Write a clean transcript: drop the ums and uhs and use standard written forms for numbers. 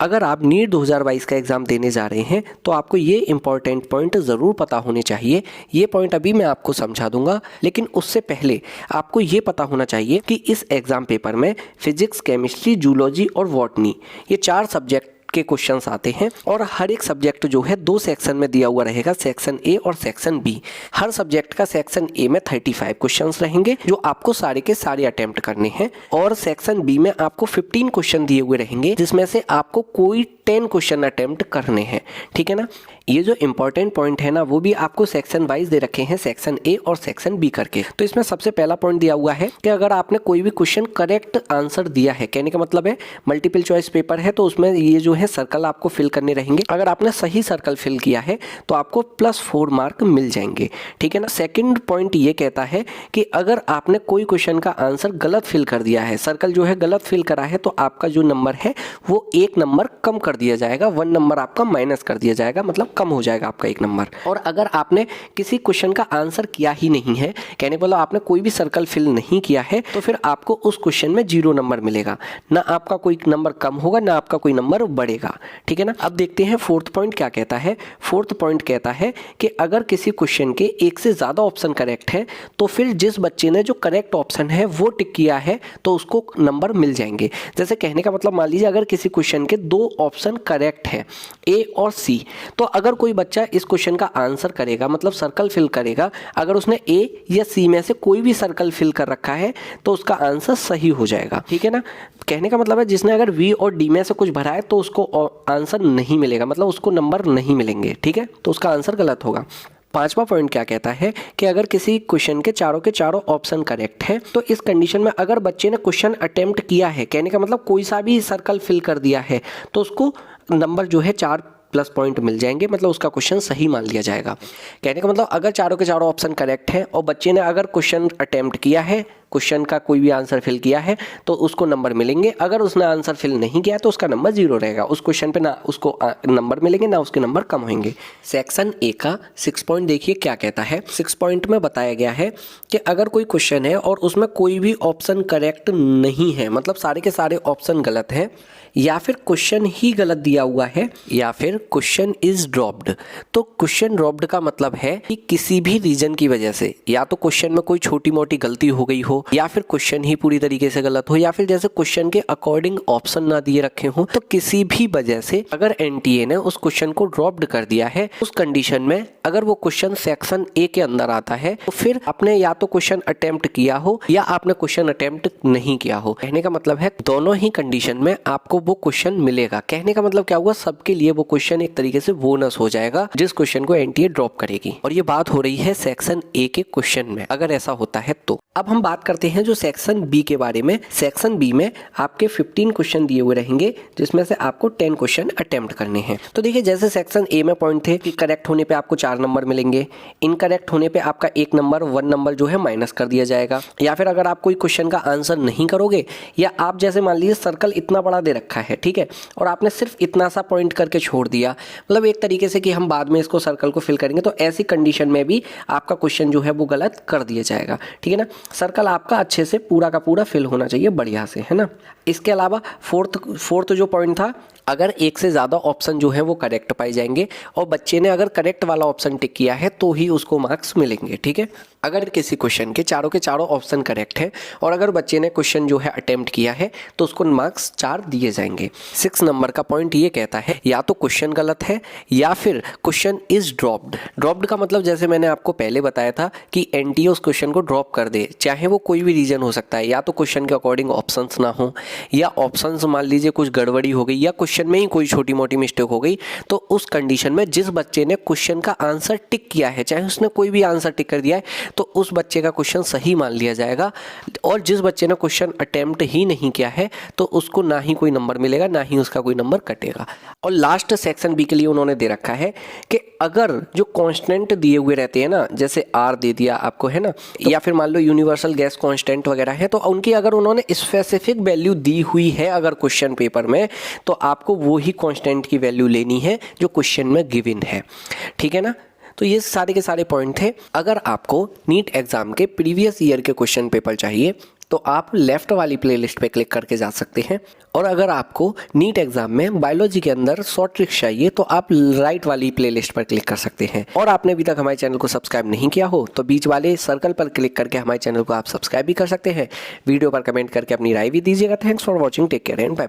अगर आप नीट 2022 का एग्ज़ाम देने जा रहे हैं तो आपको ये इंपॉर्टेंट पॉइंट ज़रूर पता होने चाहिए। ये पॉइंट अभी मैं आपको समझा दूंगा, लेकिन उससे पहले आपको ये पता होना चाहिए कि इस एग्ज़ाम पेपर में फिजिक्स, केमिस्ट्री, जूलॉजी और बॉटनी ये 4 सब्जेक्ट के क्वेश्चंस आते हैं और हर एक सब्जेक्ट जो है 2 सेक्शन में दिया हुआ रहेगा, सेक्शन ए और सेक्शन बी। हर सब्जेक्ट का सेक्शन ए में 35 क्वेश्चंस रहेंगे जो आपको सारे के सारे अटेम्प्ट करने हैं और सेक्शन बी में आपको 15 क्वेश्चन दिए हुए रहेंगे जिसमें से आपको कोई 10 क्वेश्चन अटेम्प्ट करने हैं। ठीक है ना। ये जो इंपॉर्टेंट पॉइंट है ना वो भी आपको सेक्शन वाइज दे रखे हैं, सेक्शन ए और सेक्शन बी करके। तो इसमें सबसे पहला पॉइंट दिया हुआ है कि अगर आपने कोई भी क्वेश्चन करेक्ट आंसर दिया है, कहने का मतलब है मल्टीपल चॉइस पेपर है तो उसमें ये जो है सर्कल आपको फिल करने रहेंगे। अगर आपने सही सर्कल फिल किया है तो आपको +4 मार्क मिल जाएंगे। ठीक है ना। सेकंड पॉइंट ये कहता है कि अगर आपने कोई क्वेश्चन का आंसर गलत फिल कर दिया है, सर्कल जो है गलत फिल करा है, तो आपका जो नंबर है वो 1 नंबर कम कर दिया जाएगा, 1 नंबर आपका माइनस कर दिया जाएगा, मतलब कम हो जाएगा आपका 1 नंबर। और अगर आपने किसी क्वेश्चन का आंसर किया ही नहीं है, कहने को मतलब आपने कोई भी सर्कल फिल नहीं किया है, तो फिर आपको उस क्वेश्चन में 0 नंबर मिलेगा। ना आपका कोई नंबर कम होगा ना आपका कोई नंबर बढ़ेगा। ठीक है ना। अब देखते हैं फोर्थ पॉइंट क्या कहता है। फोर्थ पॉइंट कहता है कि अगर किसी क्वेश्चन के 1 से ज्यादा ऑप्शन करेक्ट है तो फिर जिस बच्चे ने जो करेक्ट ऑप्शन है वो टिक किया है तो उसको नंबर मिल जाएंगे। जैसे कहने का मतलब मान लीजिए अगर किसी क्वेश्चन के 2 ऑप्शन करेक्ट है, ए और सी, तो अगर कोई बच्चा इस क्वेश्चन का आंसर करेगा, मतलब सर्कल फिल करेगा, अगर उसने ए या सी में से कोई भी सर्कल फिल कर रखा है तो उसका आंसर सही हो जाएगा। ठीक है ना। कहने का मतलब है जिसने अगर वी और डी में से कुछ भरा है तो उसको आंसर नहीं मिलेगा, मतलब उसको नंबर नहीं मिलेंगे। ठीक है, तो उसका आंसर गलत होगा। 5वां पॉइंट क्या कहता है कि अगर किसी क्वेश्चन के चारों ऑप्शन करेक्ट है तो इस कंडीशन में अगर बच्चे ने क्वेश्चन अटेम्प्ट किया है, कहने का मतलब कोई सा भी सर्कल फिल कर दिया है, तो उसको नंबर जो है 4 प्लस पॉइंट मिल जाएंगे, मतलब उसका क्वेश्चन सही मान लिया जाएगा। कहने का मतलब अगर चारों ऑप्शन करेक्ट है और बच्चे ने अगर क्वेश्चन अटेम्प्ट किया है, क्वेश्चन का कोई भी आंसर फिल किया है, तो उसको नंबर मिलेंगे। अगर उसने आंसर फिल नहीं किया तो उसका नंबर 0 रहेगा। उस क्वेश्चन पे ना उसको नंबर मिलेंगे ना उसके नंबर कम होंगे। सेक्शन ए का 6 पॉइंट देखिए क्या कहता है। 6 पॉइंट में बताया गया है कि अगर कोई क्वेश्चन है और उसमें कोई भी ऑप्शन करेक्ट नहीं है, मतलब सारे के सारे ऑप्शन गलत है, या फिर क्वेश्चन ही गलत दिया हुआ है, या फिर क्वेश्चन इज ड्रॉप्ड। तो क्वेश्चन ड्रॉप्ड का मतलब है कि किसी भी रीजन की वजह से, या तो क्वेश्चन में कोई छोटी मोटी गलती हो गई हो, या फिर क्वेश्चन ही पूरी तरीके से गलत हो, या फिर जैसे क्वेश्चन के अकॉर्डिंग ऑप्शन ना दिए रखे हो, तो किसी भी वजह से अगर एनटीए ने उस क्वेश्चन को ड्रॉप्ड कर दिया है, उस कंडीशन में अगर वो क्वेश्चन सेक्शन ए के अंदर आता है तो फिर आपने या तो क्वेश्चन अटेम्प्ट किया हो या आपने क्वेश्चन अटेम्प्ट नहीं किया हो। कहने का मतलब है दोनों ही कंडीशन में आपको वो क्वेश्चन मिलेगा। कहने का मतलब क्या हुआ, सबके लिए वो क्वेश्चन एक तरीके से बोनस हो जाएगा जिस क्वेश्चन को एनटीए ड्रॉप करेगी। और ये बात हो रही है सेक्शन ए के क्वेश्चन में, अगर ऐसा होता है तो। अब हम बात करते हैं जो सेक्शन बी के बारे में। सेक्शन बी में आपके 15 क्वेश्चन दिए हुए रहेंगे जिसमें से आपको 10 क्वेश्चन अटेम्प्ट करने हैं। तो देखिए जैसे सेक्शन ए में पॉइंट थे कि करेक्ट होने पे आपको 4 नंबर मिलेंगे, इनकरेक्ट होने पे आपका 1 नंबर 1 नंबर जो है माइनस कर दिया जाएगा। या फिर अगर आप कोई क्वेश्चन का आंसर नहीं करोगे, या आप जैसे मान लीजिए सर्कल इतना बड़ा दे रखा है, ठीक है, और आपने सिर्फ इतना सा पॉइंट करके छोड़ दिया, मतलब एक तरीके से कि हम बाद में इसको सर्कल को फिल करेंगे, तो ऐसी कंडीशन में भी आपका क्वेश्चन जो है वो गलत कर दिया जाएगा। ठीक है ना। सर्कल आपका अच्छे से पूरा का पूरा फिल होना चाहिए बढ़िया से, है ना। इसके अलावा फोर्थ जो पॉइंट था, अगर 1 से ज़्यादा ऑप्शन जो है वो करेक्ट पाए जाएंगे और बच्चे ने अगर करेक्ट वाला ऑप्शन टिक किया है तो ही उसको मार्क्स मिलेंगे। ठीक है। अगर किसी क्वेश्चन के चारों ऑप्शन करेक्ट है और अगर बच्चे ने क्वेश्चन जो है अटेम्प्ट किया है तो उसको मार्क्स 4 दिए जाएंगे। 6 नंबर का पॉइंट ये कहता है या तो क्वेश्चन गलत है या फिर क्वेश्चन इज ड्रॉप्ड। ड्रॉप्ड का मतलब जैसे मैंने आपको पहले बताया था कि एनटीए उस क्वेश्चन को ड्रॉप कर दे, चाहे वो कोई भी रीजन हो सकता है, या तो क्वेश्चन के अकॉर्डिंग ऑप्शंस ना हो, या ऑप्शंस मान लीजिए कुछ गड़बड़ी हो गई, या क्वेश्चन में ही कोई छोटी मोटी मिस्टेक हो गई, तो उस कंडीशन में जिस बच्चे ने क्वेश्चन का आंसर टिक किया है, चाहे उसने कोई भी आंसर टिक कर दिया है, तो उस बच्चे का क्वेश्चन सही मान लिया जाएगा। और जिस बच्चे ने क्वेश्चन अटेम्प्ट ही नहीं किया है तो उसको ना ही कोई नंबर मिलेगा ना ही उसका कोई नंबर कटेगा। और लास्ट सेक्शन बी के लिए उन्होंने दे रखा है कि अगर जो कांस्टेंट दिए हुए रहते हैं ना, जैसे आर दे दिया आपको, है ना, या फिर मान लो यूनिवर्सल गैस कांस्टेंट वगैरह है, तो उनकी अगर उन्होंने स्पेसिफिक वैल्यू दी हुई है अगर क्वेश्चन पेपर में, तो आपको वो ही कांस्टेंट की वैल्यू लेनी है जो क्वेश्चन में गिवन है। ठीक है ना। तो ये सारे के सारे पॉइंट थे। अगर आपको नीट एग्जाम के प्रीवियस ईयर के क्वेश्चन पेपर चाहिए तो आप लेफ्ट वाली प्लेलिस्ट पे क्लिक करके जा सकते हैं। और अगर आपको नीट एग्जाम में बायोलॉजी के अंदर शॉर्ट ट्रिक्स चाहिए तो आप राइट वाली प्लेलिस्ट पर क्लिक कर सकते हैं। और आपने अभी तक हमारे चैनल को सब्सक्राइब नहीं किया हो तो बीच वाले सर्कल पर क्लिक करके हमारे चैनल को आप सब्सक्राइब भी कर सकते हैं। वीडियो पर कमेंट करके अपनी राय भी दीजिएगा। Thanks for watching, take care and bye bye.